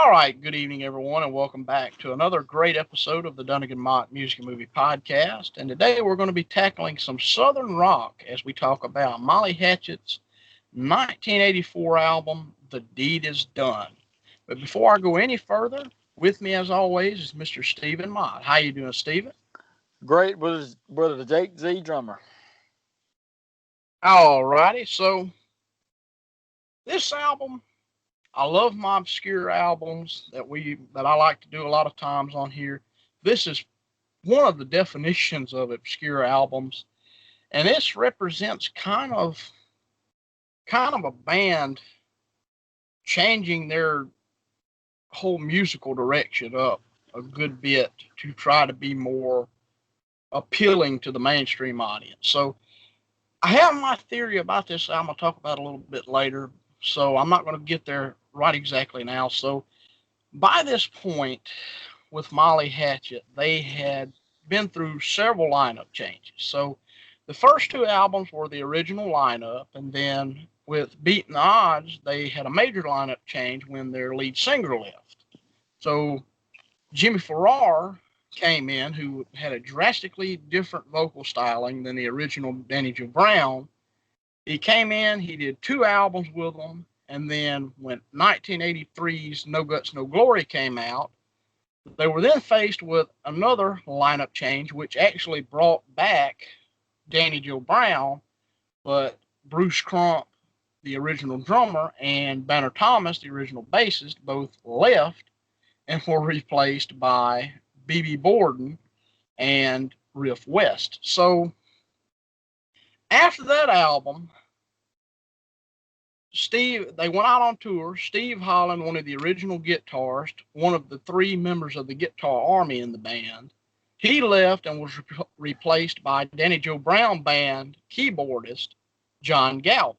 All right, good evening, everyone, and welcome back to another great episode of the Dunnigan Mott Music and Movie Podcast. And today we're going to be tackling some Southern rock as we talk about Molly Hatchet's 1984 album, The Deed Is Done. But before I go any further, with me as always is Mr. Stephen Mott. How you doing, Stephen? Great with brother the Jake Z drummer. All righty, so this album, I love my obscure albums that I like to do a lot of times on here. This is one of the definitions of obscure albums, and this represents kind of a band changing their whole musical direction up a good bit to try to be more appealing to the mainstream audience. So I have my theory about this album. I'll talk about a little bit later. So I'm not going to get there right exactly now. So by this point, with Molly Hatchet, they had been through several lineup changes. So the first two albums were the original lineup, and then with Beating the Odds, they had a major lineup change when their lead singer left. So Jimmy Farrar came in, who had a drastically different vocal styling than the original Danny Joe Brown. He came in, he did two albums with them, and then when 1983's No Guts, No Glory came out, they were then faced with another lineup change, which actually brought back Danny Joe Brown, but Bruce Crump, the original drummer, and Banner Thomas, the original bassist, both left and were replaced by B.B. Borden and Riff West. So after that album, they went out on tour. Steve Holland, one of the original guitarists, one of the three members of the Guitar Army in the band, he left and was replaced by Danny Joe Brown band keyboardist John Galvin.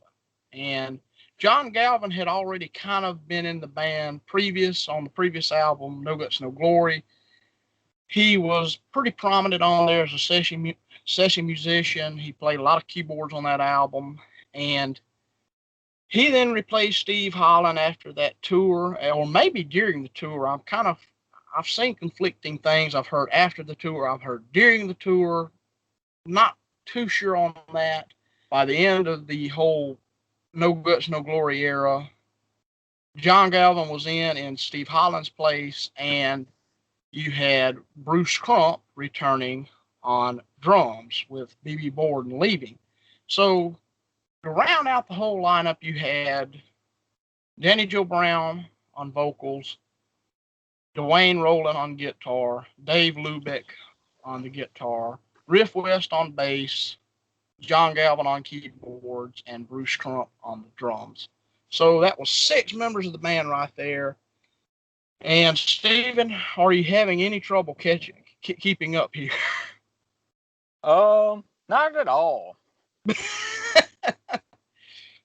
And John Galvin had already kind of been in the band on the previous album, No Guts, No Glory. He was pretty prominent on there as a session musician. He played a lot of keyboards on that album. And he then replaced Steve Holland after that tour, or maybe during the tour. I've seen conflicting things. I've heard after the tour, I've heard during the tour. Not too sure on that. By the end of the whole No Guts, No Glory era, John Galvin was in Steve Holland's place, and you had Bruce Crump returning on drums with B.B. Borden leaving. So to round out the whole lineup, you had Danny Joe Brown on vocals, Dwayne Rowland on guitar, Dave Lubeck on the guitar, Riff West on bass, John Galvin on keyboards, and Bruce Crump on the drums. So that was six members of the band right there. And Steven, are you having any trouble keeping up here? Not at all.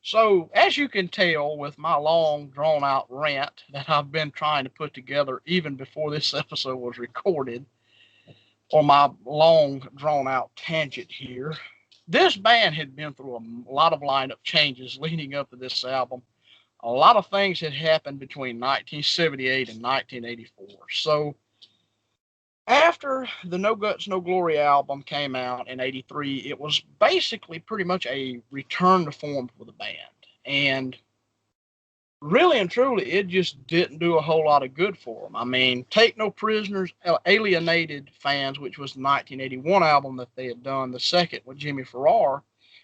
So, as you can tell with my long, drawn-out rant that I've been trying to put together even before this episode was recorded, or my long, drawn-out tangent here, this band had been through a lot of lineup changes leading up to this album. A lot of things had happened between 1978 and 1984. So, after the No Guts, No Glory album came out in 83, it was basically pretty much a return to form for the band. And really and truly, it just didn't do a whole lot of good for them. I mean, Take No Prisoners alienated fans, which was the 1981 album that they had done, the second with Jimmy Farrar.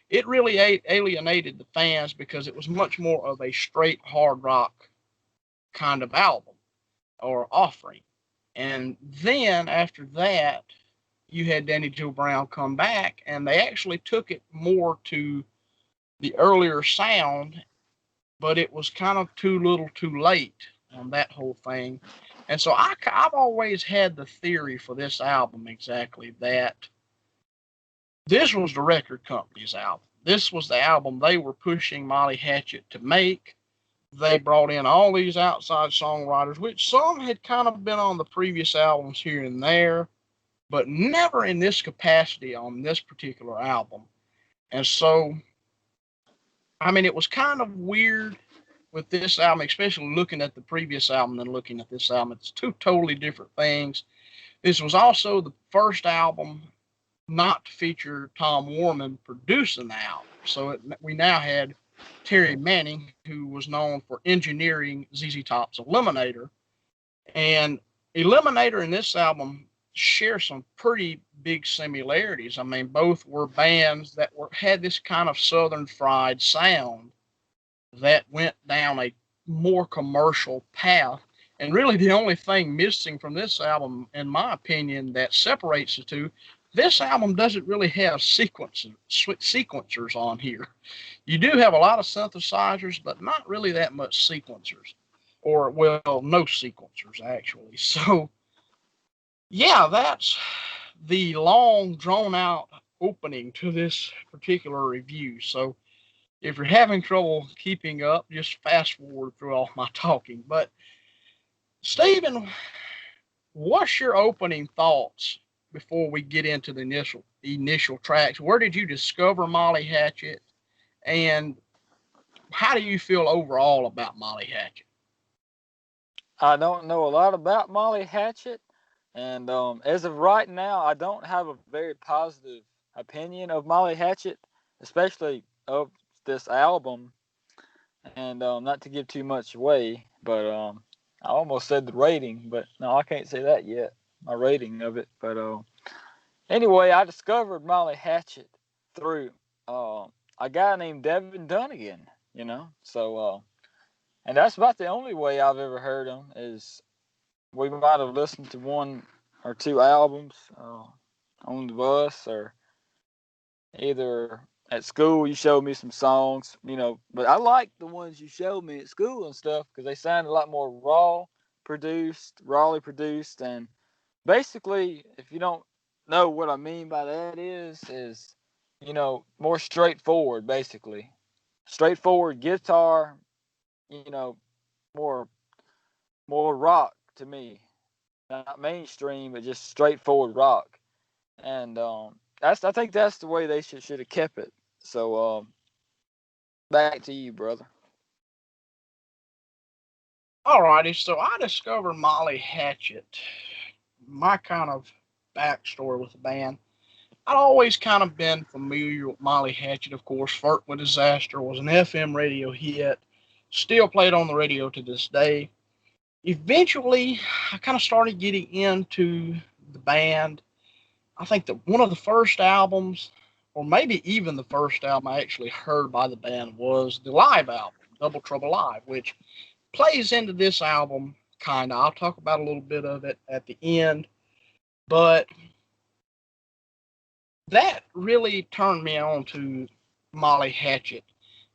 It really alienated the fans because it was much more of a straight hard rock kind of album or offering. And then after that, you had Danny Joe Brown come back, and they actually took it more to the earlier sound, but it was kind of too little too late on that whole thing. And so I've always had the theory for this album exactly that this was the record company's album. This was the album they were pushing Molly Hatchet to make. They brought in all these outside songwriters, which some had kind of been on the previous albums here and there, but never in this capacity on this particular album. And so, I mean, it was kind of weird with this album, especially looking at the previous album and looking at this album. It's two totally different things. This was also the first album not to feature Tom Warman producing the album. So we now had Terry Manning, who was known for engineering ZZ Top's Eliminator. And Eliminator and this album share some pretty big similarities. I mean, both were bands that had this kind of Southern fried sound that went down a more commercial path. And really, the only thing missing from this album, in my opinion, that separates the two, this album doesn't really have sequencers on here. You do have a lot of synthesizers, but not really that much sequencers. Or, well, no sequencers, actually. So, yeah, that's the long, drawn-out opening to this particular review. So, if you're having trouble keeping up, just fast forward through all my talking. But, Stephen, what's your opening thoughts before we get into the initial tracks? Where did you discover Molly Hatchet, and how do you feel overall about Molly Hatchet? I don't know a lot about Molly Hatchet, and as of right now, I don't have a very positive opinion of Molly Hatchet, especially of this album. And not to give too much away, but I almost said the rating, but no, I can't say that yet. My rating of it, but anyway, I discovered Molly Hatchet through a guy named Devin Dunnigan. So and that's about the only way I've ever heard him. Is we might have listened to one or two albums on the bus, or either at school you showed me some songs, but I like the ones you showed me at school and stuff because they sound a lot more rawly produced, and basically, if you don't know what I mean by that is more straightforward, basically. Straightforward guitar, you know, more rock to me. Not mainstream, but just straightforward rock. And I think that's the way they should have kept it. So back to you, brother. Alrighty, so I discovered Molly Hatchet. My kind of backstory with the band. I'd always kind of been familiar with Molly Hatchet, of course. Flirt with Disaster was an FM radio hit, still played on the radio to this day. Eventually, I kind of started getting into the band. I think that one of the first albums, or maybe even the first album I actually heard by the band, was the live album, Double Trouble Live, which plays into this album, kind of. I'll talk about a little bit of it at the end. But that really turned me on to Molly Hatchet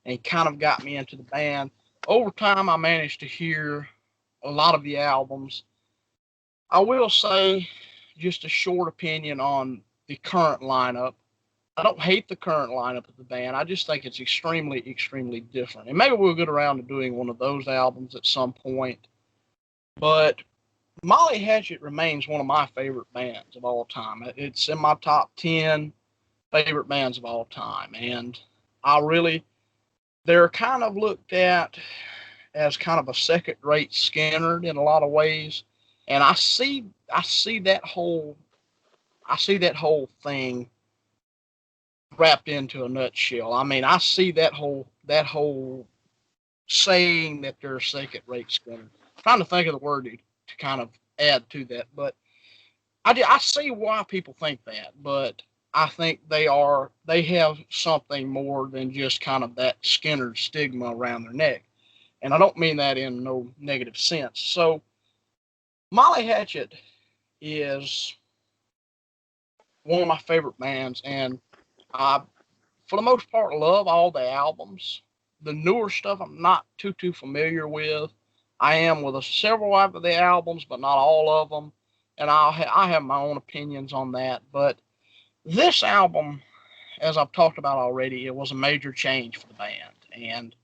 and kind of got me into the band. Over time, I managed to hear a lot of the albums. I will say just a short opinion on the current lineup. I don't hate the current lineup of the band. I just think it's extremely, extremely different. And maybe we'll get around to doing one of those albums at some point. But Molly Hatchet remains one of my favorite bands of all time. It's in my top 10 favorite bands of all time. And they're kind of looked at as kind of a second-rate Skynyrd in a lot of ways. And I see that whole thing wrapped into a nutshell. I mean, I see that whole saying that they're a second-rate Skynyrd. I'm trying to think of the word to kind of add to that, but I see why people think that, but I think they have something more than just kind of that Skynyrd stigma around their neck. And I don't mean that in no negative sense. So Molly Hatchet is one of my favorite bands, and I, for the most part, love all the albums. The newer stuff I'm not too familiar with. I am with several of the albums, but not all of them. And I have my own opinions on that. But this album, as I've talked about already, it was a major change for the band. And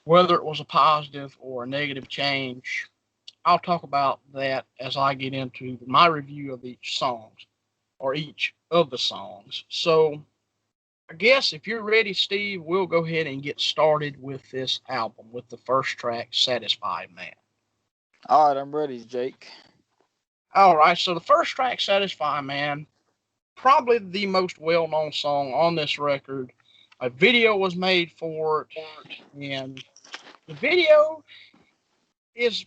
whether it was a positive or a negative change, I'll talk about that as I get into my review of each of the songs. So I guess if you're ready, Steve, we'll go ahead and get started with this album with the first track, Satisfied Man. All right, I'm ready, Jake. All right, so the first track, Satisfied Man, probably the most well known song on this record. A video was made for it, and the video is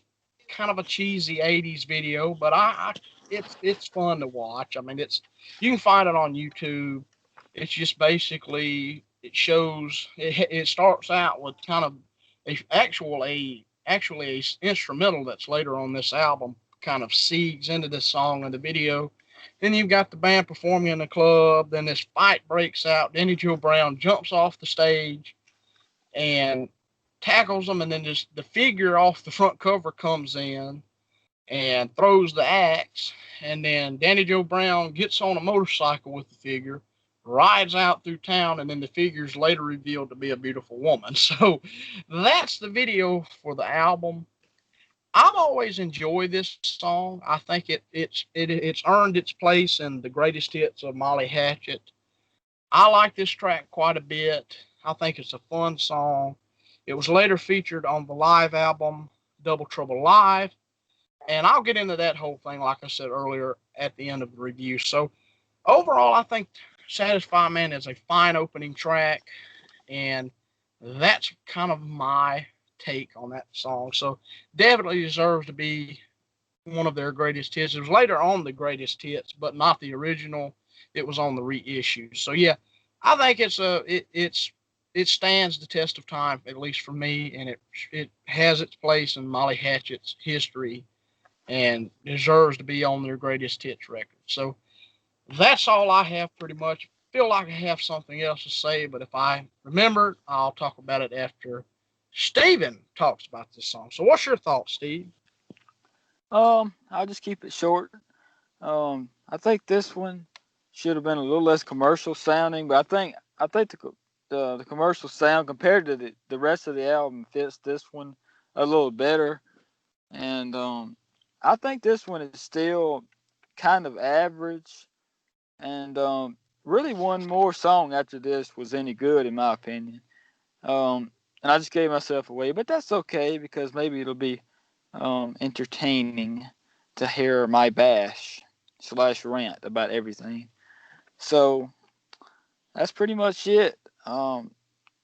kind of a cheesy '80s video, but it's fun to watch. I mean, it's you can find it on YouTube. It's just basically it shows it starts out with kind of a actually a instrumental that's later on this album kind of seeds into this song and the video. Then you've got the band performing in the club. Then this fight breaks out. Danny Joe Brown jumps off the stage and tackles them, and then just the figure off the front cover comes in and throws the axe, and then Danny Joe Brown gets on a motorcycle with the figure, rides out through town, and then the figure's later revealed to be a beautiful woman. So that's the video for the album. I've always enjoyed this song. I think it's earned its place in the greatest hits of Molly Hatchet. I like this track quite a bit. I think it's a fun song. It was later featured on the live album Double Trouble Live, and I'll get into that whole thing, like I said earlier, at the end of the review. So overall, I think Satisfy Man is a fine opening track, and that's kind of my take on that song. So definitely deserves to be one of their greatest hits. It was later on the greatest hits, but not the original. It was on the reissue. So yeah, I think it stands the test of time, at least for me, and it has its place in Molly Hatchet's history and deserves to be on their greatest hits record. So that's all I have pretty much. Feel like I have something else to say, but if I remember, I'll talk about it after Steven talks about this song. So what's your thoughts, Steve? I'll just keep it short. I think this one should have been a little less commercial sounding, but I think the commercial sound compared to the rest of the album fits this one a little better. And I think this one is still kind of average. And really, one more song after this was any good, in my opinion. And I just gave myself away, but that's okay because maybe it'll be entertaining to hear my bash slash rant about everything. So that's pretty much it.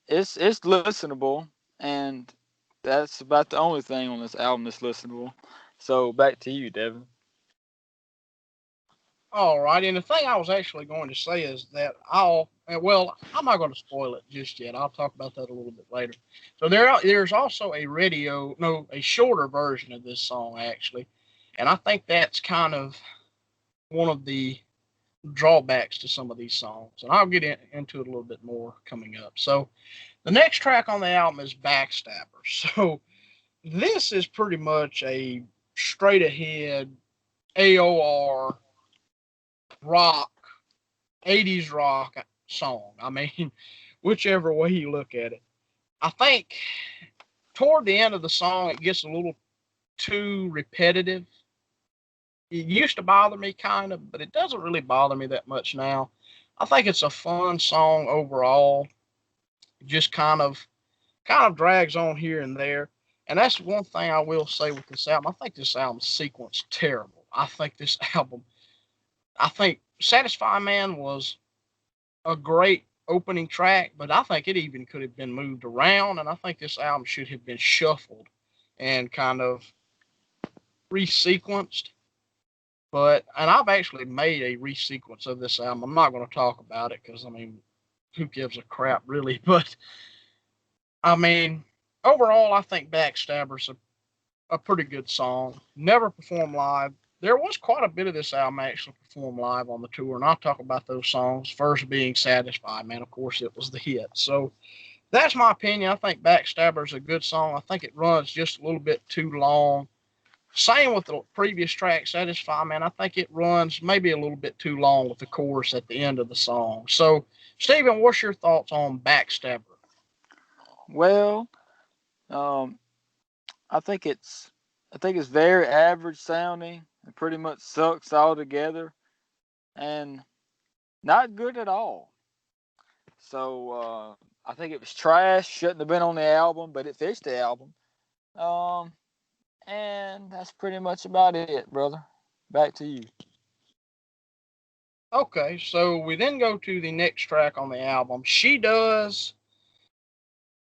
It's listenable, and that's about the only thing on this album that's listenable. So back to you, Devin. All right, and the thing I was actually going to say is that I'm not going to spoil it just yet. I'll talk about that a little bit later. So there's also a shorter version of this song actually, and I think that's kind of one of the drawbacks to some of these songs, and I'll get into it a little bit more coming up. So the next track on the album is Backstabber. So this is pretty much a straight ahead AOR rock, '80s rock song. I mean, whichever way you look at it. I think toward the end of the song, it gets a little too repetitive. It used to bother me kind of, but it doesn't really bother me that much now. I think it's a fun song overall. It just kind of drags on here and there. And that's one thing I will say with this album. I think this album's sequence terrible. I think Satisfy Man was a great opening track, but I think it even could have been moved around, and I think this album should have been shuffled and kind of resequenced. And I've actually made a resequence of this album. I'm not going to talk about it because I mean, who gives a crap really? But I mean, overall, I think Backstabber's a pretty good song. Never performed live. There was quite a bit of this album actually performed live on the tour, and I'll talk about those songs. First being Satisfied, man. Of course, it was the hit. So that's my opinion. I think Backstabber is a good song. I think it runs just a little bit too long. Same with the previous track, Satisfy, man. I think it runs maybe a little bit too long with the chorus at the end of the song. So, Stephen, what's your thoughts on Backstabber? Well, um, I think it's very average sounding. It pretty much sucks altogether, and not good at all. So I think it was trash. Shouldn't have been on the album, but it fixed the album. Um, and that's pretty much about it, brother. Back to you. Okay, so we then go to the next track on the album. She Does.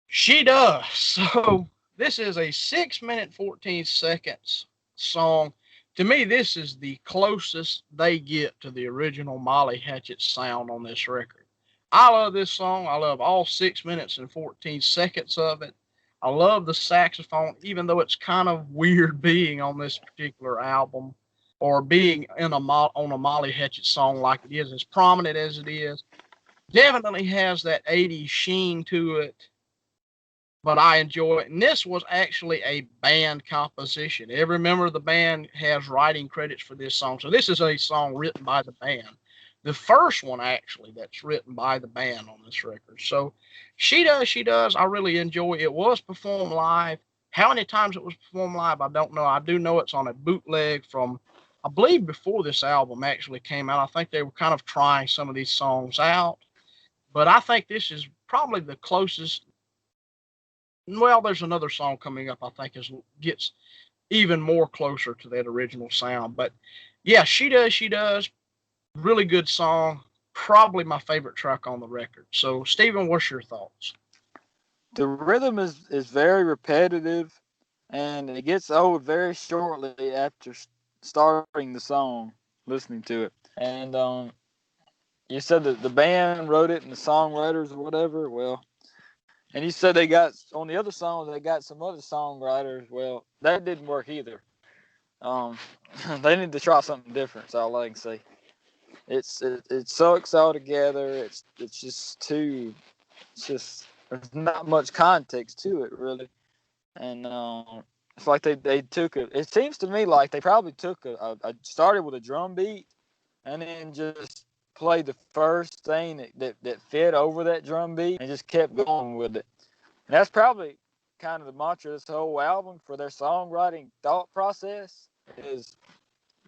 She Does. So this is a 6 minute 14 seconds song. To me, this is the closest they get to the original Molly Hatchet sound on this record. I love this song. I love all 6 minutes and 14 seconds of it. I love the saxophone, even though it's kind of weird being on this particular album or being on a Molly Hatchet song like it is, as prominent as it is. Definitely has that 80s sheen to it, but I enjoy it. And this was actually a band composition. Every member of the band has writing credits for this song. So this is a song written by the band. The first one, actually, that's written by the band on this record. So She Does, She Does, I really enjoy it. It was performed live. How many times it was performed live, I don't know. I do know it's on a bootleg from, I believe, before this album actually came out. I think they were kind of trying some of these songs out. But I think this is probably the closest. Well, there's another song coming up I think gets even more closer to that original sound. But yeah, She Does, really good song. Probably my favorite track on the record. So, Stephen, what's your thoughts? The rhythm is very repetitive, and it gets old very shortly after starting the song, listening to it. And you said that the band wrote it and the songwriters or whatever. Well, and you said they got on the other songs they got some other songwriters. Well, that didn't work either. Um, they need to try something different. That's all I can say. It sucks all together. It's just too. It's just there's not much context to it really, and it's like they took it. It seems to me like they probably took a started with a drum beat, and then just played the first thing that fit over that drum beat and just kept going with it. And that's probably kind of the mantra of this whole album for their songwriting thought process is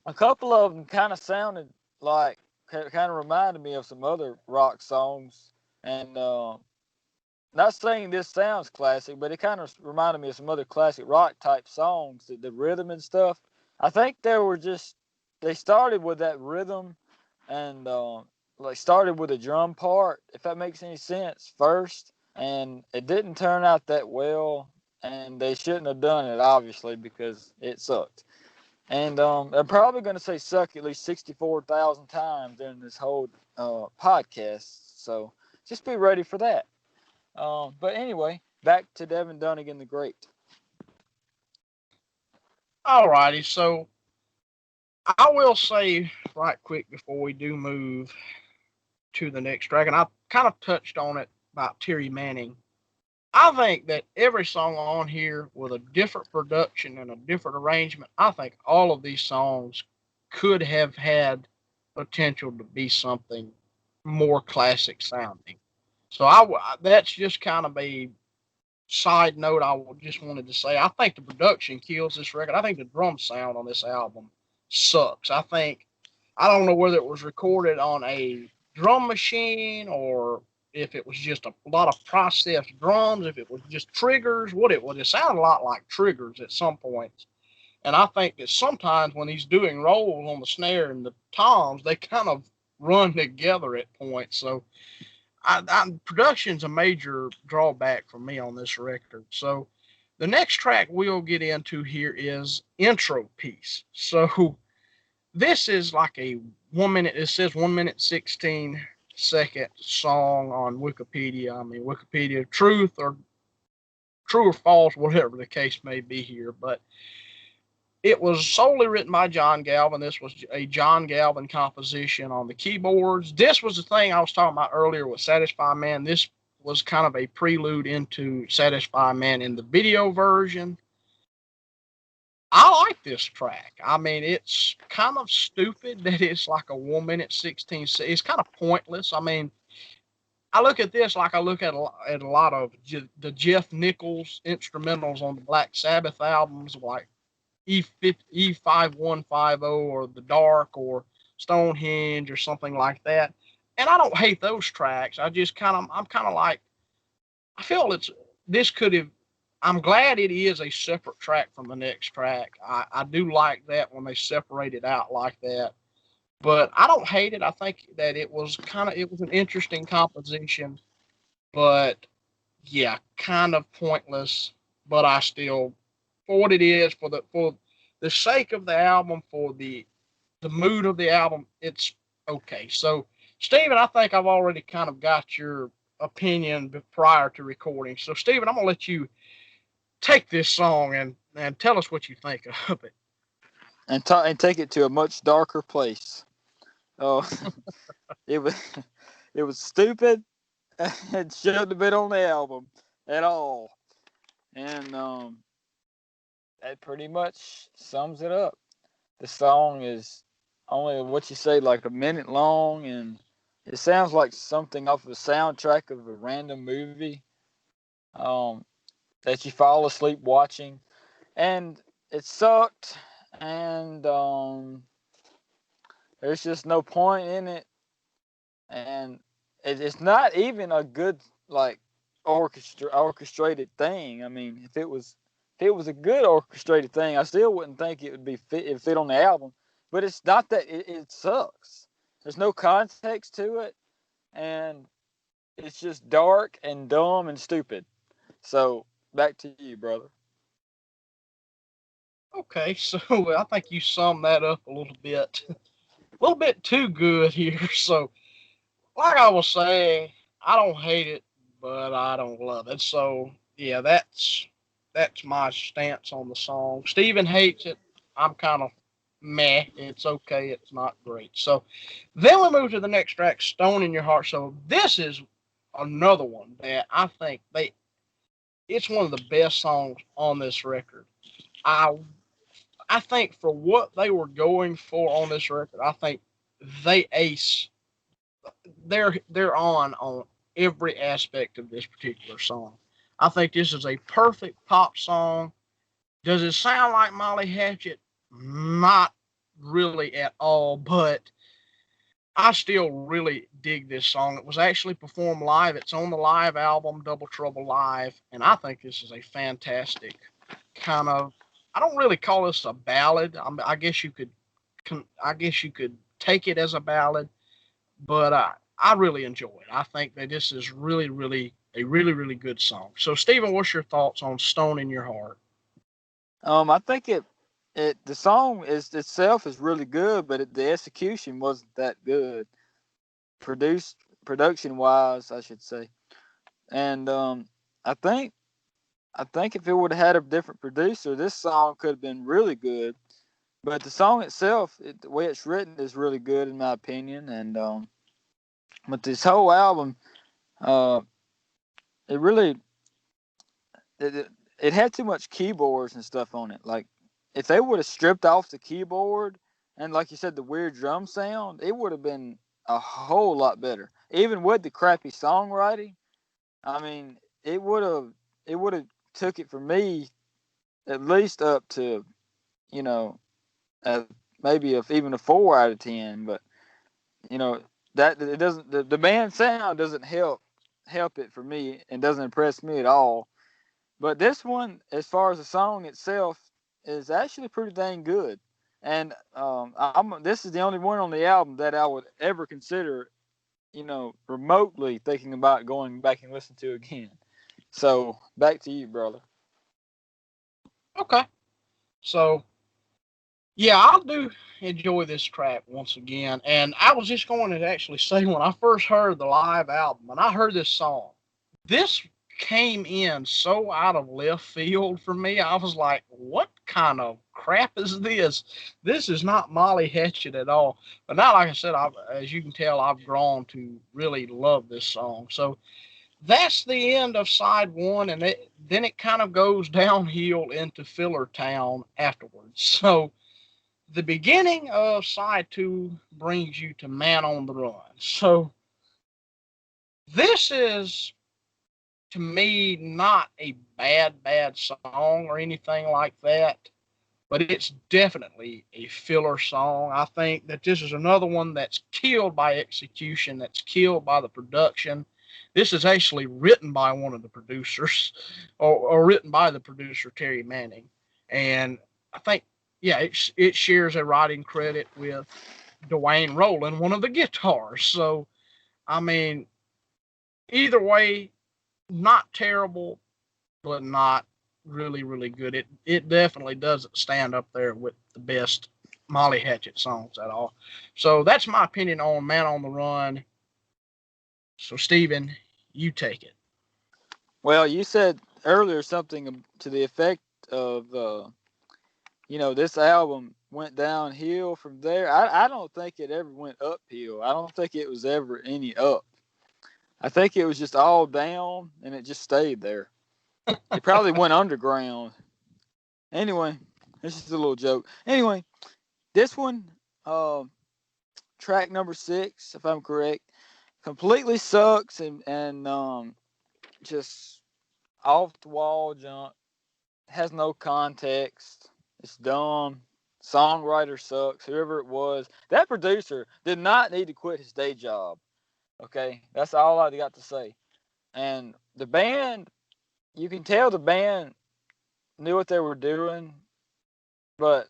a couple of them kind of sounded like kind of reminded me of some other rock songs, and not saying this sounds classic, but it kind of reminded me of some other classic rock type songs. The rhythm and stuff. I think they started with that rhythm, and like started with the drum part, if that makes any sense first, and it didn't turn out that well, and they shouldn't have done it obviously because it sucked. And I'm probably going to say suck at least 64,000 times during this whole podcast. So just be ready for that. But anyway, back to Devin Dunnigan the Great. Alrighty, so I will say right quick before we do move to the next track, and I kind of touched on it about Terry Manning. I think that every song on here with a different production and a different arrangement, I think all of these songs could have had potential to be something more classic sounding. So that's just kind of a side note I just wanted to say. I think the production kills this record. I think the drum sound on this album sucks. I don't know whether it was recorded on a drum machine or if it was just a lot of processed drums, if it was just triggers, what it was. It sounded a lot like triggers at some points. And I think that sometimes when he's doing rolls on the snare and the toms, they kind of run together at points. So production's a major drawback for me on this record. So the next track we'll get into here is Intro Piece. So this is like a 1 minute, it says 1 minute 16 second song on Wikipedia. I mean, Wikipedia, true or false, whatever the case may be here. But it was solely written by John Galvin. This was a John Galvin composition on the keyboards. This was the thing I was talking about earlier with Satisfy Man. This was kind of a prelude into Satisfy Man in the video version. I like this track. I mean, it's kind of stupid that it's like a 1 minute 16. It's kind of pointless. I mean, I look at this like I look at a lot of the Jeff Nichols instrumentals on the Black Sabbath albums, like E5150 or The Dark or Stonehenge or something like that. and I don't hate those tracks. I'm kind of like, I feel this could have. I'm glad it is a separate track from the next track. I do like that when they separate it out like that. But I don't hate it. I think that it was an interesting composition, but yeah, kind of pointless. But I still, for what it is, for the sake of the album, for the mood of the album, it's okay. So, Steven, I think I've already kind of got your opinion prior to recording. So, Steven, I'm gonna let you take this song and tell us what you think of it. And take it to a much darker place. Oh, it was it was stupid and shouldn't have been on the album at all. And that pretty much sums it up. The song is only what you say, like a minute long, and it sounds like something off of the soundtrack of a random movie um, that you fall asleep watching. And it sucked, and there's just no point in it. And it's not even a good like orchestrated thing. I mean, if it was a good orchestrated thing, I still wouldn't think it would be fit on the album. But it's not that it sucks. There's no context to it, and it's just dark and dumb and stupid. So back to you, brother. Okay, so I think you summed that up a little bit too good here. So, like I was saying, I don't hate it, but I don't love it. So, yeah, that's my stance on the song. Steven hates it. I'm kind of meh. It's okay. It's not great. So, then we move to the next track, "Stone in Your Heart." So, this is another one that I think it's one of the best songs on this record. I I think for what they were going for on this record, I think they ace. They're on every aspect of this particular song. I think this is a perfect pop song. Does it sound like Molly Hatchet? Not really at all, but I still really dig this song. It was actually performed live. It's on the live album Double Trouble Live, and I think this is a fantastic kind of. I don't really call this a ballad. I guess you could, I guess you could take it as a ballad, but I really enjoy it. I think that this is really good song. So, Stephen, what's your thoughts on "Stone in Your Heart"? I think it the song is itself is really good, but the execution wasn't that good. Produced production wise, I should say. And I think I think if it would have had a different producer, this song could have been really good. But the song itself, the way it's written, is really good in my opinion. And but this whole album, uh, it really it had too much keyboards and stuff on it. Like if they would have stripped off the keyboard and like you said, the weird drum sound, it would have been a whole lot better. Even with the crappy songwriting, I mean, it would have took it for me at least up to you know uh, maybe even a 4 out of 10. But you know that it doesn't the band sound doesn't help it for me and doesn't impress me at all. But this one, as far as the song itself, is actually pretty dang good. And this is the only one on the album that I would ever consider, remotely thinking about going back and listening to again. So back to you, brother. Okay, so yeah, I do enjoy this track once again. And I was just going to actually say when I first heard the live album and I heard this song, this came in so out of left field for me. I was like, what kind of crap is this? This is not Molly Hatchet at all. But now, like I said, as you can tell, I've grown to really love this song. So that's the end of side one. And then it kind of goes downhill into Filler Town afterwards. So the beginning of side two brings you to Man on the Run. So this is, to me, not a bad song or anything like that, but it's definitely a filler song. I think that this is another one that's killed by execution, that's killed by the production. This is actually written by one of the producers, or written by the producer Terry Manning, and I think yeah, it shares a writing credit with Dwayne Roland, one of the guitars. So I mean, either way, not terrible, but not really, really good. It definitely doesn't stand up there with the best Molly Hatchet songs at all. So that's my opinion on Man on the Run. So Steven, you take it. Well, you said earlier something to the effect of, this album went downhill from there. I don't think it ever went uphill. I don't think it was ever any up. I think it was just all down and it just stayed there. It probably went underground. Anyway, this is a little joke. Anyway, this one, track number 6, if I'm correct, completely sucks and just off the wall junk. Has no context. It's dumb. Songwriter sucks. Whoever it was, that producer did not need to quit his day job. Okay, that's all I got to say. And the band, you can tell the band knew what they were doing, but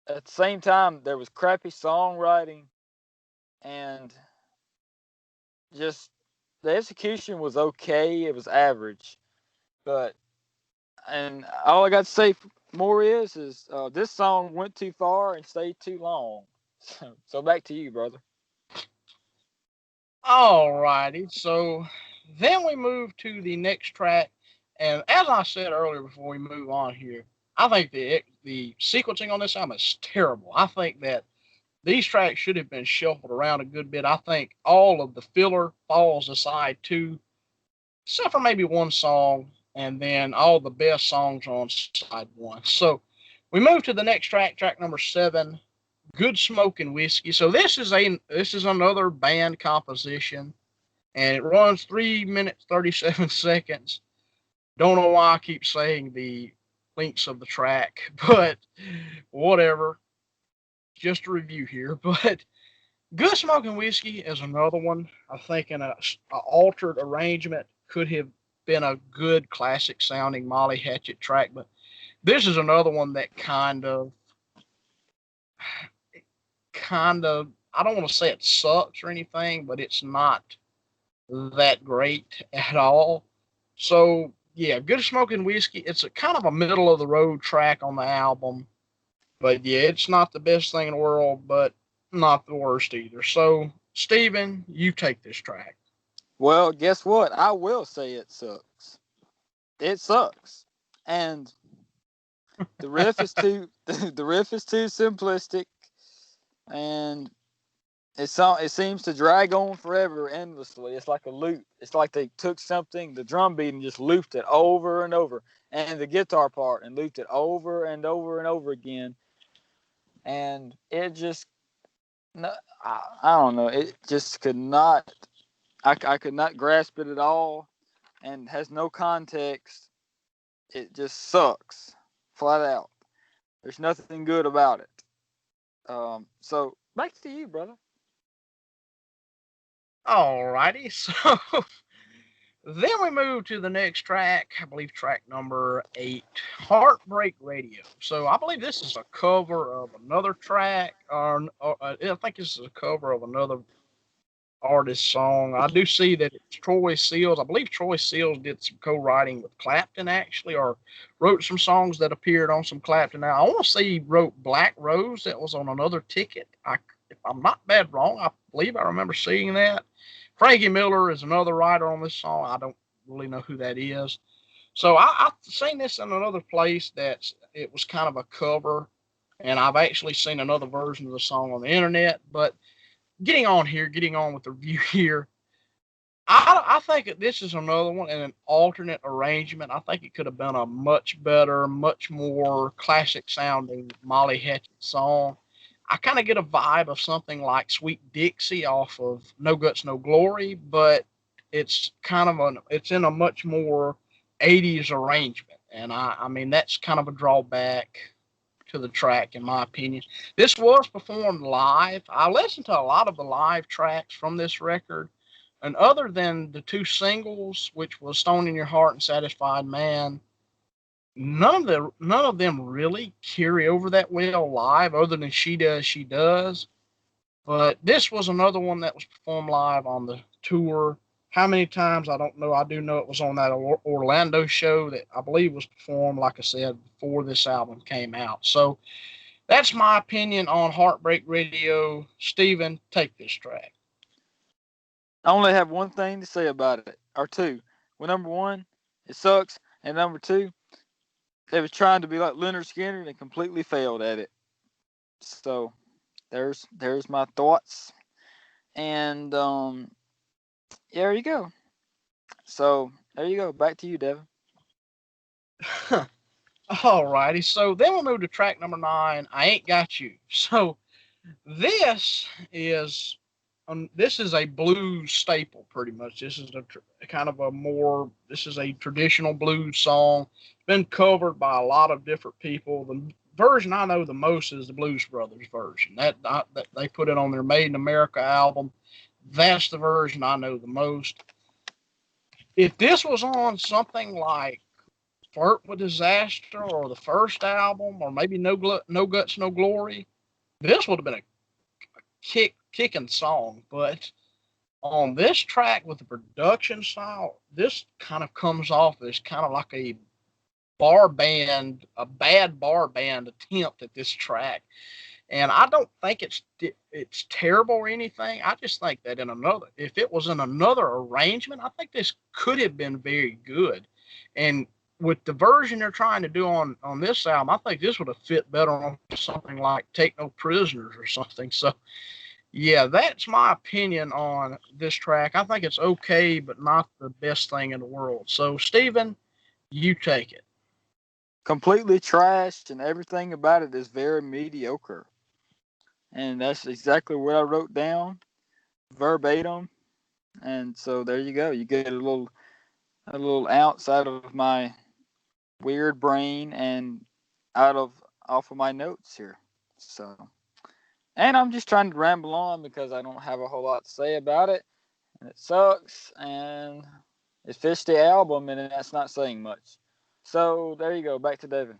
at the same time, there was crappy songwriting and just the execution was okay. It was average, but and all I got to say more is this song went too far and stayed too long. So back to you, brother. Alrighty, so then we move to the next track, and as I said earlier before we move on here, I think the sequencing on this album is terrible. I think that these tracks should have been shuffled around a good bit. I think all of the filler falls aside too, except for maybe one song, and then all the best songs are on side one. So we move to the next track, track number 7, Good Smoking Whiskey. So this is another band composition, and it runs 3 minutes 37 seconds. Don't know why I keep saying the links of the track, but whatever. Just a review here, but Good Smoking Whiskey is another one. I think in a altered arrangement could have been a good classic sounding Molly Hatchet track, but this is another one that kind of I don't want to say it sucks or anything, but it's not that great at all. So yeah, Good Smoking Whiskey. It's a kind of a middle of the road track on the album, but yeah, it's not the best thing in the world, but not the worst either. So Steven, you take this track. Well, guess what? I will say it sucks. It sucks, and the riff is too the riff is too simplistic, and it seems to drag on forever, endlessly. It's like a loop. It's like they took something, the drum beat, and just looped it over and over, and the guitar part, and looped it over and over and over again, and it just, no, I don't know. It just could not. I could not grasp it at all, and has no context. It just sucks, flat out. There's nothing good about it. So back to you, brother. Alrighty, so then we move to the next track, I believe track number 8, Heartbreak Radio. So I believe this is a cover of another track, or I think this is a cover of another artist song. I do see that it's Troy Seals. I believe Troy Seals did some co-writing with Clapton actually, or wrote some songs that appeared on some Clapton. Now I want to say he wrote Black Rose that was on another ticket. If I'm not bad wrong, I believe I remember seeing that. Frankie Miller is another writer on this song. I don't really know who that is. So I've seen this in another place that it was kind of a cover, and I've actually seen another version of the song on the internet. But getting on with the review here. I think that this is another one in an alternate arrangement. I think it could have been a much better, much more classic sounding Molly Hatchet song. I kind of get a vibe of something like Sweet Dixie off of No Guts, No Glory, but it's in a much more 80s arrangement. And I mean, that's kind of a drawback. to the track, in my opinion. This was performed live. I listened to a lot of the live tracks from this record, and other than the two singles, which was "Stone in Your Heart" and "Satisfied Man," none of them really carry over that well live, other than "She Does, She Does." But this was another one that was performed live on the tour. How many times, I don't know. I do know it was on that Orlando show that I believe was performed, like I said, before this album came out. So that's my opinion on Heartbreak Radio. Steven, take this track. I only have one thing to say about it, or two. Well, number one, it sucks, and number two, they was trying to be like Leonard Skinner and they completely failed at it. So there's my thoughts, and there you go. So there you go. Back to you, Devin. Alrighty, so then we'll move to track number 9, "I Ain't Got You." So this is this is a blues staple, pretty much. This is this is a traditional blues song. It's been covered by a lot of different people. The version I know the most is the Blues Brothers version. That they put it on their Made in America album. That's the version I know the most. If this was on something like Flirt with Disaster or the first album, or maybe No Guts, No Glory, this would have been a kicking song. But on this track with the production style, this kind of comes off as kind of like a bad bar band attempt at this track. And I don't think it's terrible or anything. I just think that if it was in another arrangement, I think this could have been very good. And with the version they're trying to do on this album, I think this would have fit better on something like "Take No Prisoners" or something. So yeah, that's my opinion on this track. I think it's okay, but not the best thing in the world. So Steven, you take it. Completely trashed, and everything about it is very mediocre. And that's exactly what I wrote down, verbatim. And so there you go. You get a little ounce out of my weird brain and off of my notes here. So, and I'm just trying to ramble on because I don't have a whole lot to say about it, and it sucks, and it's fished the album, and that's not saying much. So there you go. Back to David.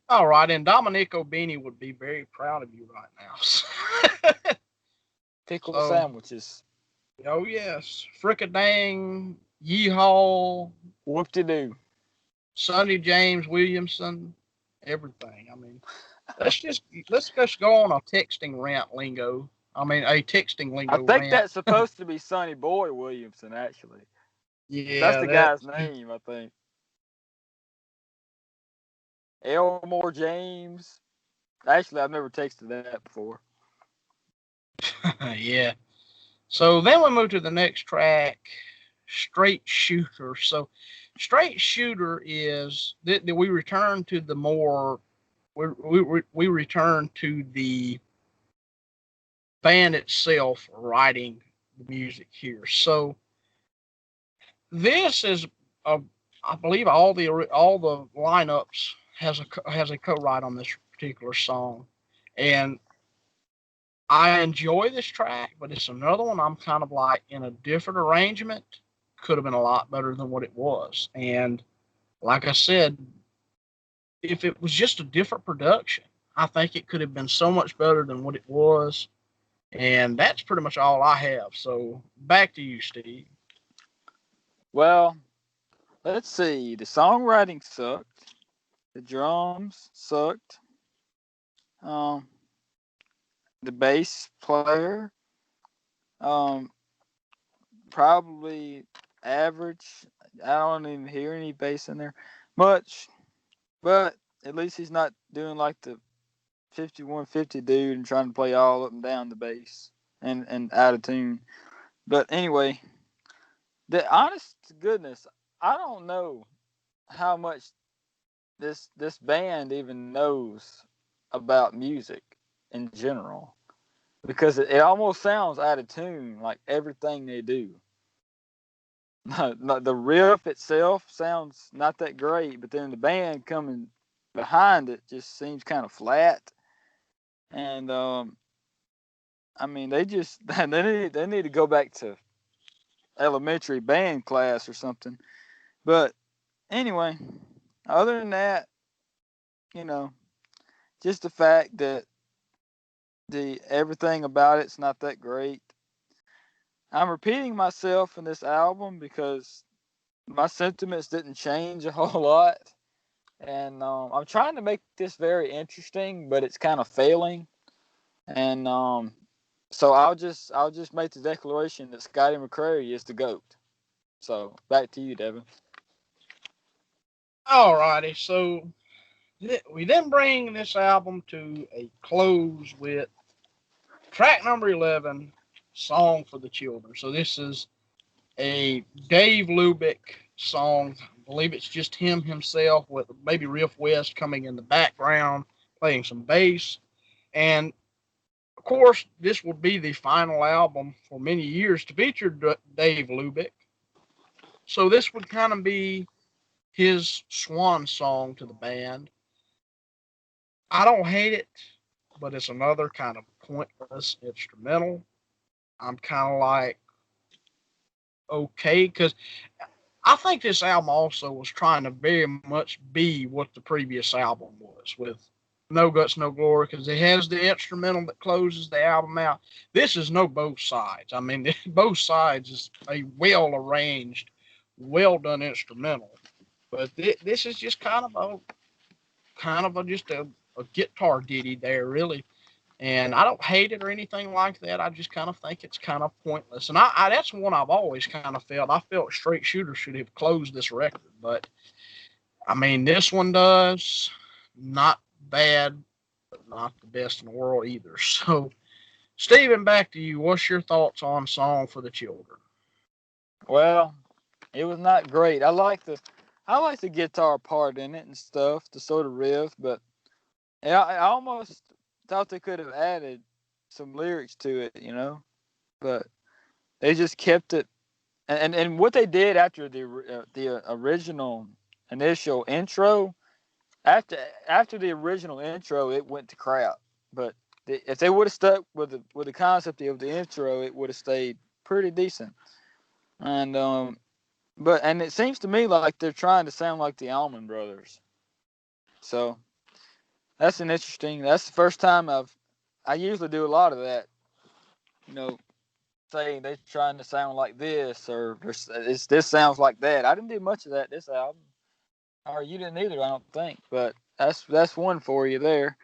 All right, and Dominico Beanie would be very proud of you right now. Pickle So, sandwiches. oh yes, Fricadang, Yeehaw, Whoop-de-doo. Sonny James Williamson, everything. I mean, let's just go on a texting rant lingo. I mean, a texting I lingo think rant. that's supposed to be Sonny Boy Williamson, actually. That's Yeah, the that. guy's name, I think. Elmore James. Actually, I've never texted that before. Yeah. So then we move to the next track, "Straight Shooter." So, "Straight Shooter" is that we return to the more we return to the band itself writing the music here. So this is a, I believe all the lineups has a co-write on this particular song, and I enjoy this track, but it's another one I'm kind of like in a different arrangement. Could have been a lot better than what it was. And like I said, if it was just a different production, I think it could have been so much better than what it was. And that's pretty much all I have. So back to you, Steve. Well, let's see. The songwriting sucked. The drums sucked. Um, the bass player, um, probably average. I don't even hear any bass in there much, but at least he's not doing like the 5150 dude and trying to play all up and down the bass and out of tune. But anyway, the honest to goodness, I don't know how much this band even knows about music in general because it almost sounds out of tune like everything they do. The riff itself sounds not that great, but then the band coming behind it just seems kind of flat. And I mean, they just they need to go back to elementary band class or something. But anyway, other than that, you know, just the fact that the everything about it's not that great. I'm repeating myself in this album because my sentiments didn't change a whole lot, and I'm trying to make this very interesting, but it's kind of failing. And so I'll just make the declaration that Scotty McCreery is the GOAT. So back to you, Devin. Alrighty, so we then bring this album to a close with track number 11, Song for the Children. So this is a Dave Lubick song. I believe it's just him himself with maybe Riff West coming in the background, playing some bass. And of course, this will be the final album for many years to feature Dave Lubick. So this would kind of be his swan song to the band. I don't hate it, but it's another kind of pointless instrumental. I'm kind of like, okay, because I think this album also was trying to very much be what the previous album was with No Guts, No Glory, because it has the instrumental that closes the album out. This is no both sides. I mean, both sides is a well arranged, well done instrumental, but this is just just a guitar ditty there, really. And I don't hate it or anything like that. I just kind of think it's kind of pointless. And I that's one I've always kind of felt. I felt Straight Shooter should have closed this record. But, I mean, this one does. Not bad, but not the best in the world either. So, Steven, back to you. What's your thoughts on Song for the Children? Well, it was not great. I like the guitar part in it and stuff, the sort of riff, but I almost thought they could have added some lyrics to it, you know. But they just kept it, and what they did after the original initial intro, after the original intro, it went to crap. But if they would have stuck with the concept of the intro, it would have stayed pretty decent. And and it seems to me like they're trying to sound like the Allman Brothers. So that's an interesting. That's the first time I usually do a lot of that. You know, saying they're trying to sound like this or this sounds like that. I didn't do much of that this album, or you didn't either. I don't think. But that's one for you there.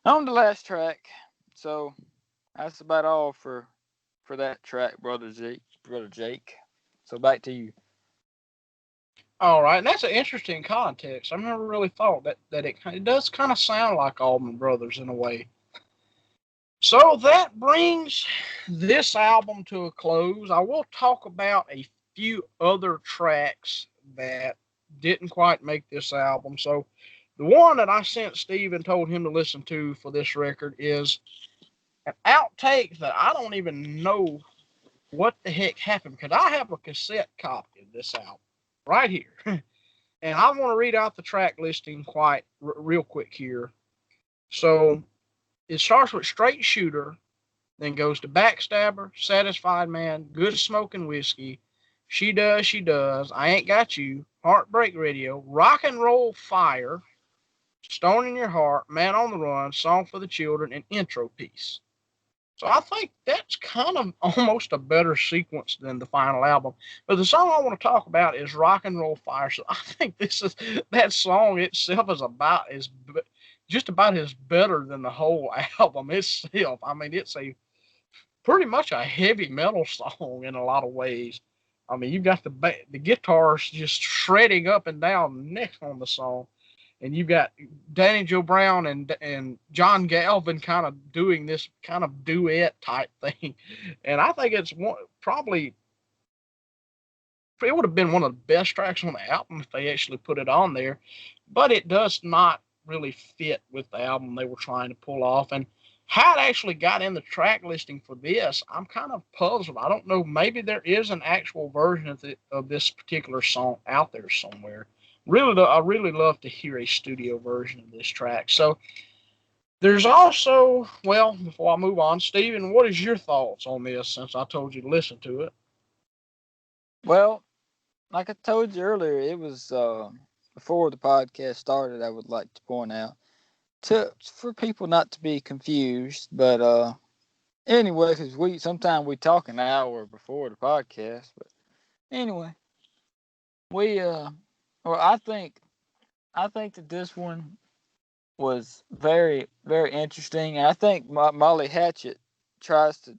On the last track. So that's about all for that track, brother Jake. Brother Jake. So back to you. All right, and that's an interesting context. I've never really thought that it does kind of sound like Allman Brothers in a way. So that brings this album to a close. I will talk about a few other tracks that didn't quite make this album. So the one that I sent Steve and told him to listen to for this record is an outtake that I don't even know what the heck happened because I have a cassette copy of this album right here. And I want to read out the track listing quite real quick here. So it starts with Straight Shooter, then goes to Backstabber, Satisfied Man, Good Smoking Whiskey, She Does, I Ain't Got You, Heartbreak Radio, Rock and Roll Fire, Stone in Your Heart, Man on the Run, Song for the Children, and Intro Piece. So I think that's kind of almost a better sequence than the final album. But the song I want to talk about is Rock and Roll Fire. So I think that song itself is just about as better than the whole album itself. I mean, it's a pretty much a heavy metal song in a lot of ways. I mean, you've got the guitars just shredding up and down next on the song, and you've got Danny Joe Brown and John Galvin kind of doing this kind of duet type thing, and I think it's probably it would have been one of the best tracks on the album if they actually put it on there, but it does not really fit with the album they were trying to pull off. And how it actually got in the track listing for this, I'm kind of puzzled. I don't know. Maybe there is an actual version of this particular song out there somewhere. I really love to hear a studio version of this track. So there's also, well, before I move on, Steven, what is your thoughts on this since I told you to listen to it? Well, like I told you earlier, it was before the podcast started. I would like to point out to for people not to be confused, but anyway, because we sometimes we talk an hour before the podcast, but anyway, we well, I think that this one was very very interesting, and I think Molly Hatchet tries to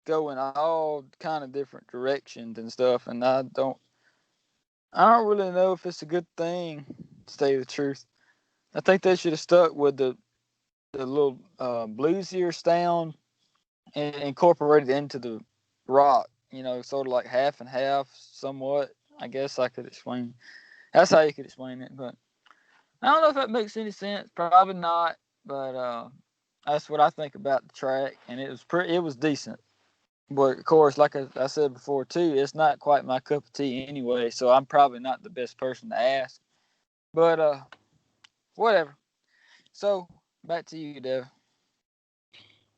go in all kind of different directions and stuff, and I don't really know if it's a good thing, to tell you the truth. I think they should have stuck with the little bluesier sound and incorporated into the rock. Sort of like half and half, somewhat. I guess I could explain. That's how you could explain it, but I don't know if that makes any sense. Probably not, but that's what I think about the track, and it was pretty. It was decent, but of course, like I said before too, it's not quite my cup of tea anyway. So I'm probably not the best person to ask. But whatever. So back to you, Dev.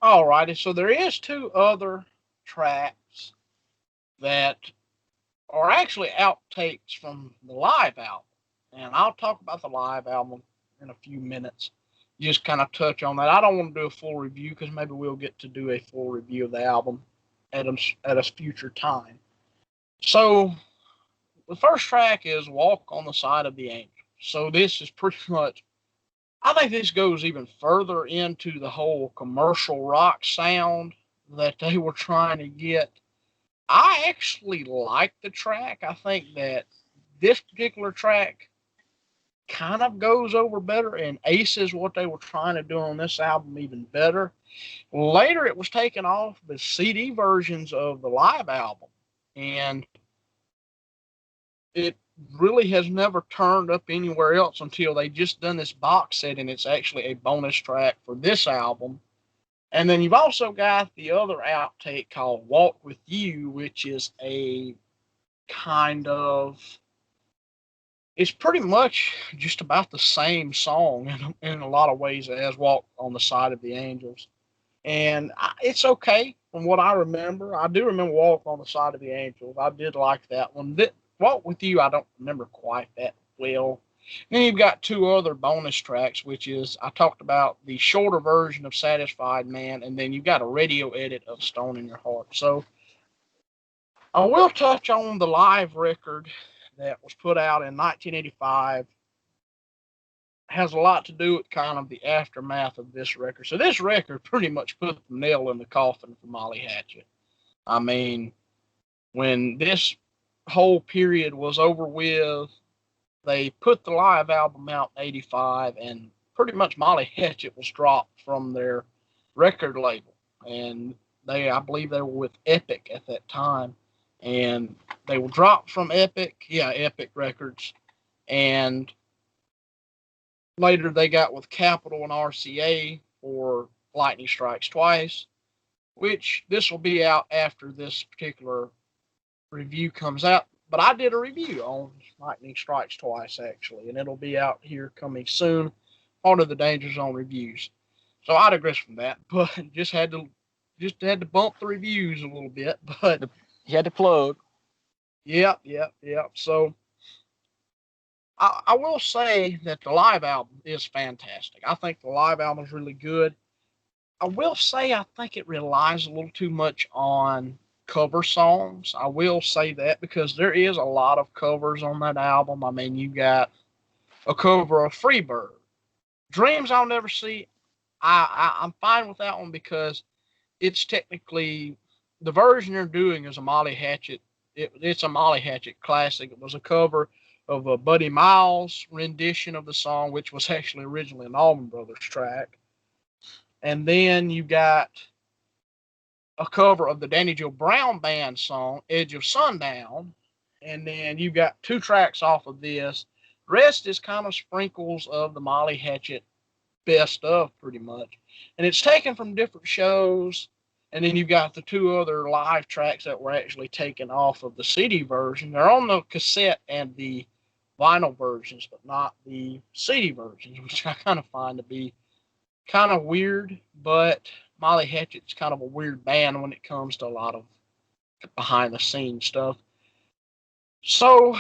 Alrighty, so there is two other tracks that are actually outtakes from the live album. And I'll talk about the live album in a few minutes. Just kind of touch on that. I don't want to do a full review because maybe we'll get to do a full review of the album at a future time. So the first track is Walk on the Side of the Angel. So this is pretty much, I think this goes even further into the whole commercial rock sound that they were trying to get. I actually like the track. I think that this particular track kind of goes over better and aces what they were trying to do on this album even better. Later, it was taken off the CD versions of the live album, and it really has never turned up anywhere else until they just done this box set, and it's actually a bonus track for this album. And then you've also got the other outtake called Walk With You, which is a kind of, it's pretty much just about the same song in a lot of ways as Walk on the Side of the Angels. And it's okay from what I remember. I do remember Walk on the Side of the Angels. I did like that one. Walk With You, I don't remember quite that well. Then you've got two other bonus tracks, which is I talked about the shorter version of Satisfied Man, and then you've got a radio edit of Stone in Your Heart. So I will touch on the live record that was put out in 1985. Has a lot to do with kind of the aftermath of this record. So this record pretty much put the nail in the coffin for Molly Hatchet. I mean, when this whole period was over with, they put the live album out in 85, and pretty much Molly Hatchet was dropped from their record label. And I believe they were with Epic at that time. And they were dropped from Epic, Epic Records. And later they got with Capitol and RCA for Lightning Strikes Twice, which this will be out after this particular review comes out. But I did a review on Lightning Strikes Twice, actually, and it'll be out here coming soon, part of the Danger Zone reviews. So I digress from that, but just had to bump the reviews a little bit. But You had to plug. yep. So I will say that the live album is fantastic. I think the live album is really good. I will say I think it relies a little too much on cover songs. I will say that because there is a lot of covers on that album. I mean, you got a cover of Freebird. Dreams I'll Never See. I'm fine with that one because it's technically the version you're doing is a Molly Hatchet. It's a Molly Hatchet classic. It was a cover of a Buddy Miles rendition of the song, which was actually originally an Allman Brothers track. And then you got a cover of the Danny Joe Brown Band song, Edge of Sundown. And then you got two tracks off of this. The rest is kind of sprinkles of the Molly Hatchet best of, pretty much. And it's taken from different shows. And then you've got the two other live tracks that were actually taken off of the CD version. They're on the cassette and the vinyl versions, but not the CD versions, which I kind of find to be kind of weird. But Molly Hatchet's kind of a weird band when it comes to a lot of behind the scenes stuff. So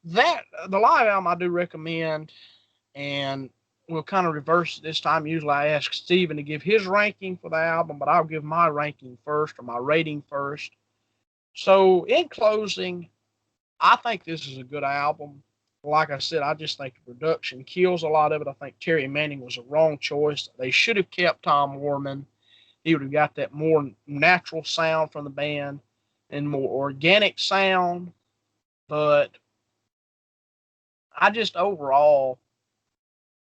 that the live album I do recommend, and we'll kind of reverse it this time. Usually I ask Steven to give his ranking for the album, but I'll give my ranking first, or my rating first. So in closing, I think this is a good album. Like I said, I just think the production kills a lot of it. I think Terry Manning was a wrong choice. They should have kept Tom Warman. He would have got that more natural sound from the band and more organic sound. But I just overall,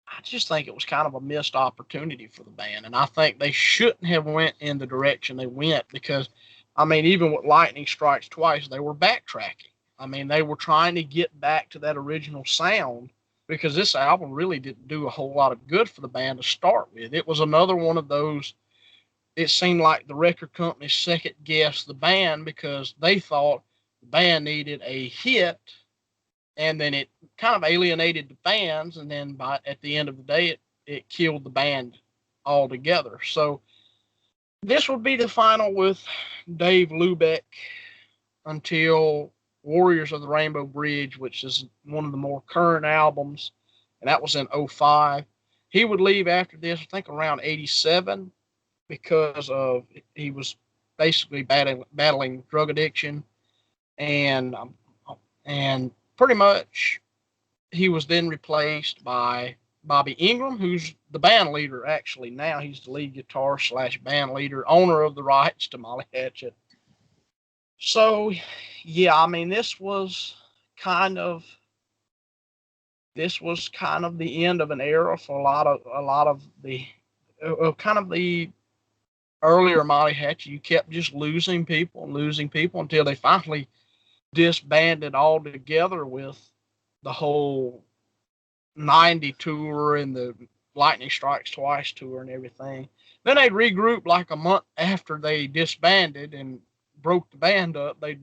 I just think it was kind of a missed opportunity for the band, and I think they shouldn't have went in the direction they went because, I mean, even with Lightning Strikes Twice, they were backtracking. I mean, they were trying to get back to that original sound because this album really didn't do a whole lot of good for the band to start with. It was another one of those. It seemed like the record company second guessed the band because they thought the band needed a hit, and then it kind of alienated the fans, and then at the end of the day, it killed the band altogether. So this would be the final with Dave Lubeck until Warriors of the Rainbow Bridge, which is one of the more current albums, and that was in '05. He would leave after this, I think around '87, because of he was basically battling drug addiction, and and pretty much he was then replaced by Bobby Ingram, who's the band leader actually now. He's the lead guitar / band leader, owner of the rights to Molly Hatchet. So, yeah, I mean, kind of this was kind of the end of an era for a lot of the kind of the earlier Molly Hatchet. You kept just losing people and losing people until they finally disbanded altogether with the whole '90 tour and the Lightning Strikes Twice tour and everything. Then they regrouped like a month after they disbanded and broke the band up. They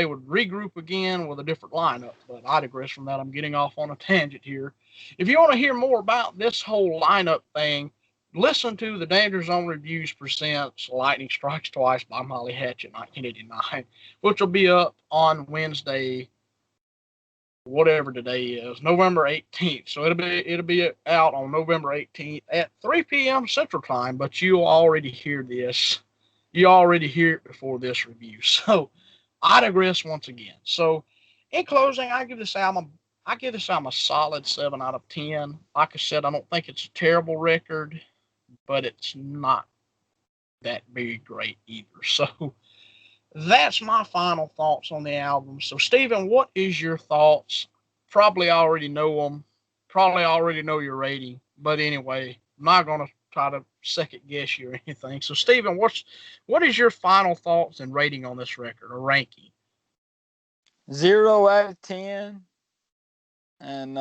would regroup again with a different lineup. But I digress from that. I'm getting off on a tangent here. If you want to hear more about this whole lineup thing, listen to the Danger Zone Reviews presents Lightning Strikes Twice by Molly Hatchet 1989, which will be up on Wednesday, whatever today is, November 18th. So it'll be out on November 18th at 3 p.m. Central Time. But you'll already hear this. You already hear it before this review. So I digress once again. So in closing, I give this album a solid 7 out of 10. Like I said, I don't think it's a terrible record, but it's not that very great either. So that's my final thoughts on the album. So, Stephen, what is your thoughts? Probably already know them. Probably already know your rating. But anyway, I'm not going to try to second guess you or anything. So, Stephen, what is your final thoughts and rating on this record, or ranking? 0 out of 10. And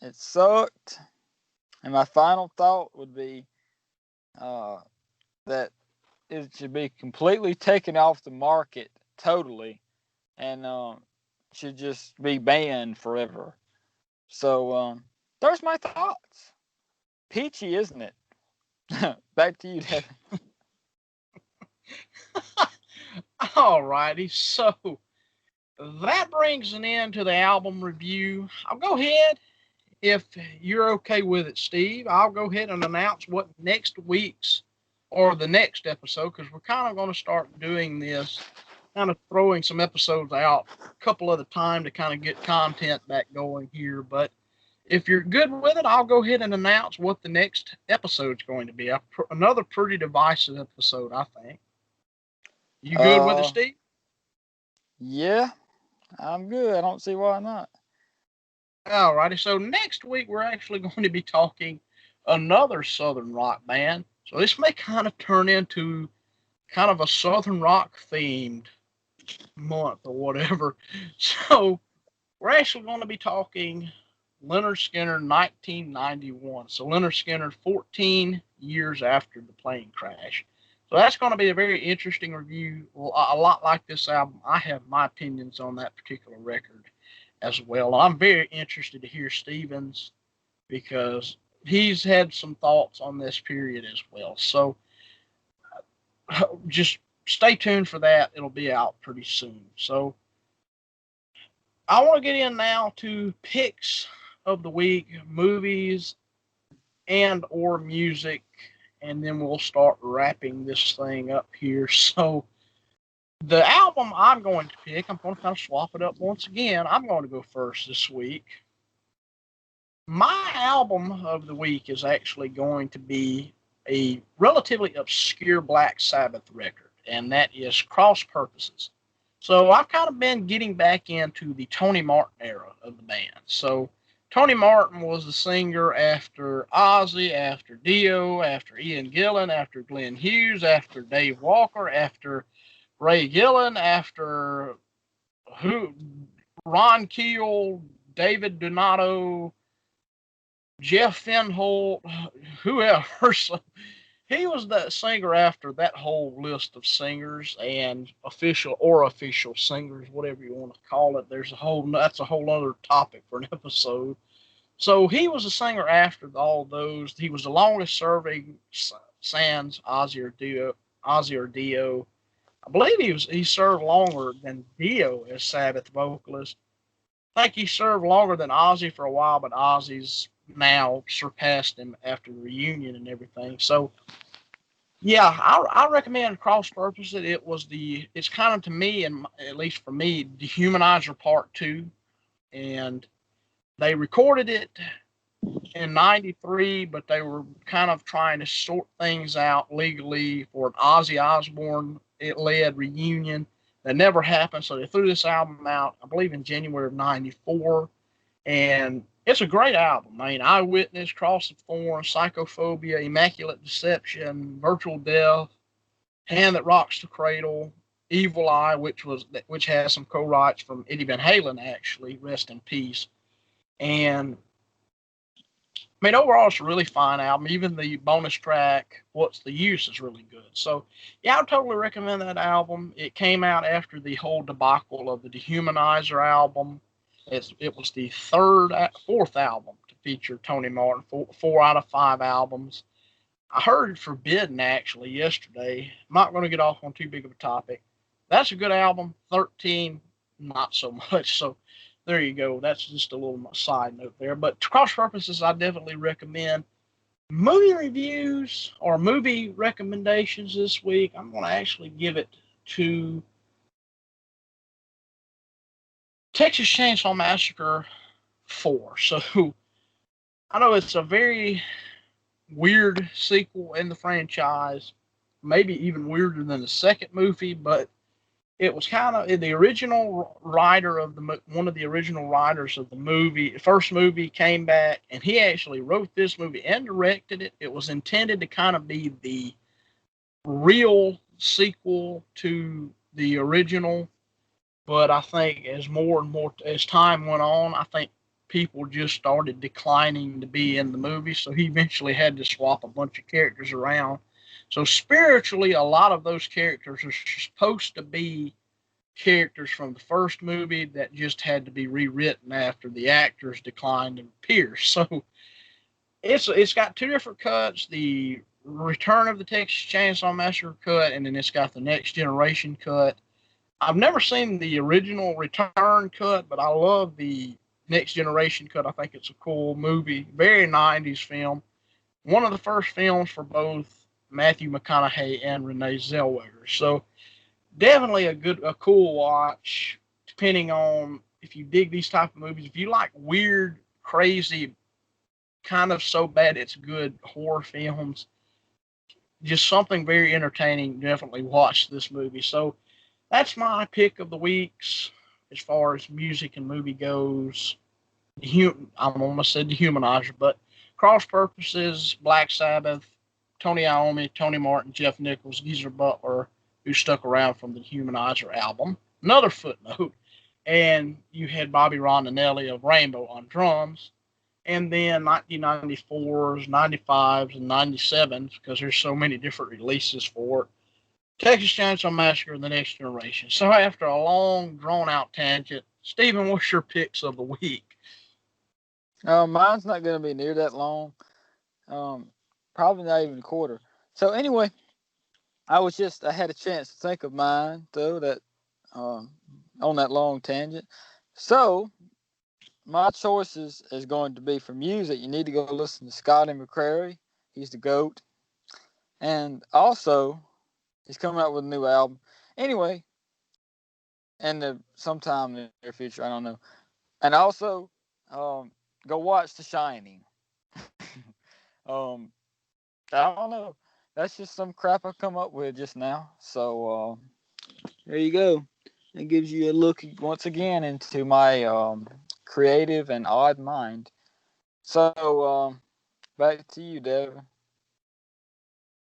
it sucked. And my final thought would be that it should be completely taken off the market totally, and should just be banned forever. So there's my thoughts. Peachy, isn't it? Back to you, Devin. All righty. So that brings an end to the album review. I'll go ahead, if you're okay with it, Steve, I'll go ahead and announce what next week's or the next episode, because we're kind of going to start doing this, kind of throwing some episodes out a couple at a time to kind of get content back going here. But if you're good with it, I'll go ahead and announce what the next episode's going to be. Another pretty divisive episode, I think. You good with it, Steve? Yeah, I'm good. I don't see why not. All righty. So next week, we're actually going to be talking another Southern rock band. So this may kind of turn into kind of a Southern rock themed month or whatever. So we're actually going to be talking Lynyrd Skynyrd 1991. So Lynyrd Skynyrd 14 years after the plane crash. So that's going to be a very interesting review. A lot like this album, I have my opinions on that particular record. as well. I'm very interested to hear Steven's because he's had some thoughts on this period as well. So just stay tuned for that. It'll be out pretty soon. So I want to get in now to picks of the week, movies and or music, and then we'll start wrapping this thing up here. So the album I'm going to pick, I'm going to kind of swap it up once again. I'm going to go first this week. My album of the week is actually going to be a relatively obscure Black Sabbath record, and that is Cross Purposes. So I've kind of been getting back into the Tony Martin era of the band. So Tony Martin was the singer after Ozzy, after Dio, after Ian Gillan, after Glenn Hughes, after Dave Walker, after Ray Gillan, after who Ron Keel, David Donato, Jeff Fenholt, whoever. So he was the singer after that whole list of singers and official singers, whatever you want to call it. That's a whole other topic for an episode. So he was a singer after all those. He was the longest serving sans Ozzy or Dio. I believe he served longer than Dio as Sabbath vocalist. I think he served longer than Ozzy for a while, but Ozzy's now surpassed him after the reunion and everything. So, yeah, I recommend Cross Purposes. It's kind of to me, and at least for me, Dehumanizer Part 2. And they recorded it in 93, but they were kind of trying to sort things out legally for an Ozzy Osbourne led reunion that never happened. So they threw this album out, I believe, in January of 94. And it's a great album. I mean, Eyewitness, Cross of Thorns, Psychophobia, Immaculate Deception, Virtual Death, Hand That Rocks the Cradle, Evil Eye, which has some co-writes from Eddie Van Halen, actually, rest in peace. And I mean, overall, it's a really fine album. Even the bonus track, What's the Use, is really good. So, yeah, I would totally recommend that album. It came out after the whole debacle of the Dehumanizer album. It was the fourth album to feature Tony Martin, four out of 5 albums. I heard Forbidden, actually, yesterday. I'm not going to get off on too big of a topic. That's a good album. 13, not so much. So, there you go. That's just a little side note there. But Cross Purposes, I definitely recommend. Movie reviews or movie recommendations this week, I'm going to actually give it to Texas Chainsaw Massacre 4. So I know it's a very weird sequel in the franchise, maybe even weirder than the second movie, but it was kind of the original writer of one of the original writers of the movie. First movie came back, and he actually wrote this movie and directed it. It was intended to kind of be the real sequel to the original, but I think as more and more as time went on, I think people just started declining to be in the movie, so he eventually had to swap a bunch of characters around. So spiritually, a lot of those characters are supposed to be characters from the first movie that just had to be rewritten after the actors declined and appeared. So it's got 2 different cuts: the Return of the Texas Chainsaw Massacre cut, and then it's got the Next Generation cut. I've never seen the original Return cut, but I love the Next Generation cut. I think it's a cool movie, very 90s film. One of the first films for both Matthew McConaughey and Renee Zellweger. So definitely a cool watch, depending on if you dig these type of movies. If you like weird, crazy, kind of so bad it's good horror films, just something very entertaining, definitely watch this movie. So that's my pick of the weeks as far as music and movie goes. I almost said Dehumanizer, but Cross Purposes, Black Sabbath, Tony Iommi, Tony Martin, Jeff Nichols, Geezer Butler, who stuck around from the Humanizer album. Another footnote. And you had Bobby Rondinelli of Rainbow on drums. And then 1994s, 95s, and 97s, because there's so many different releases for it, Texas Chainsaw Massacre and the Next Generation. So after a long, drawn-out tangent, Stephen, what's your picks of the week? Mine's not going to be near that long. Probably not even a quarter. So anyway, I had a chance to think of mine though that on that long tangent. So my choices is going to be for music. You need to go listen to Scotty McCreery. He's the GOAT. And also, he's coming out with a new album. Anyway, and sometime in the near future, I don't know. And also, go watch The Shining. um, I don't know. That's just some crap I come up with just now. So there you go. It gives you a look once again into my creative and odd mind. So back to you, Devin.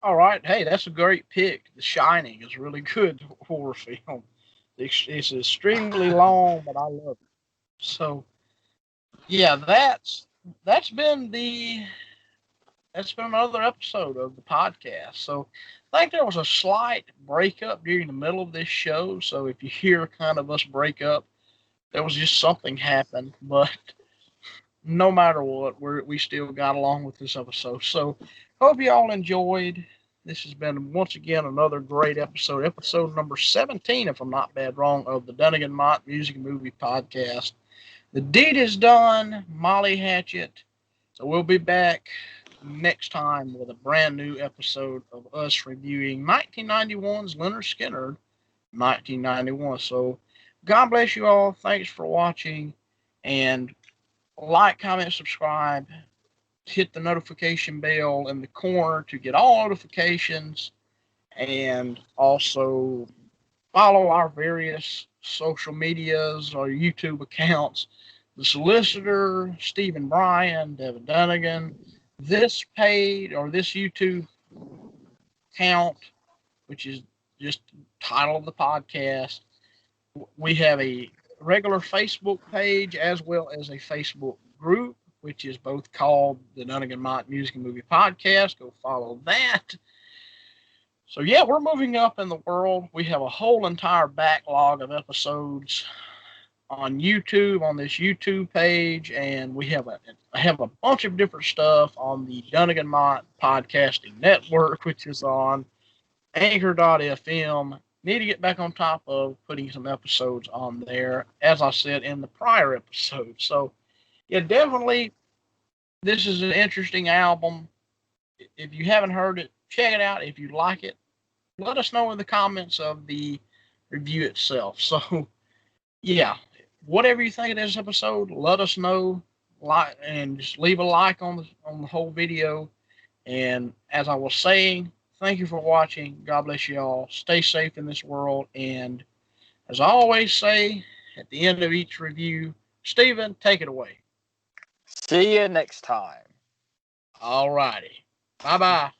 All right. Hey, that's a great pick. The Shining is a really good horror film. It's extremely long, but I love it. So, yeah, that's been the that's been another episode of the podcast. So, I think there was a slight breakup during the middle of this show. So, if you hear kind of us break up, there was just something happened. But no matter what, we still got along with this episode. So, hope you all enjoyed. This has been once again another great episode number 17, if I'm not bad wrong, of the Dunnigan Mott Music and Movie Podcast. The deed is done, Molly Hatchet. So we'll be back next time with a brand new episode of us reviewing 1991's Leonard Skinner, 1991. So God bless you all. Thanks for watching. And like, comment, subscribe. Hit the notification bell in the corner to get all notifications. And also follow our various social medias or YouTube accounts. The Solicitor, Stephen Bryan, Devin Dunnigan, this page or this YouTube account, which is just the title of the podcast. We have a regular Facebook page as well as a Facebook group, which is both called the Dunnigan Mott Music and Movie Podcast. Go follow that. So, yeah, we're moving up in the world. We have a whole entire backlog of episodes on YouTube, on this YouTube page, and we have a bunch of different stuff on the Dunnigan Mott Podcasting Network, which is on Anchor.fm. Need to get back on top of putting some episodes on there, as I said in the prior episode. So, yeah, definitely, this is an interesting album. If you haven't heard it, check it out. If you like it, let us know in the comments of the review itself. So, yeah, whatever you think of this episode, let us know. Like and just leave a like on the whole video. And as I was saying, thank you for watching. God bless you all. Stay safe in this world. And as I always say at the end of each review, Stephen, take it away. See you next time. All righty. Bye bye.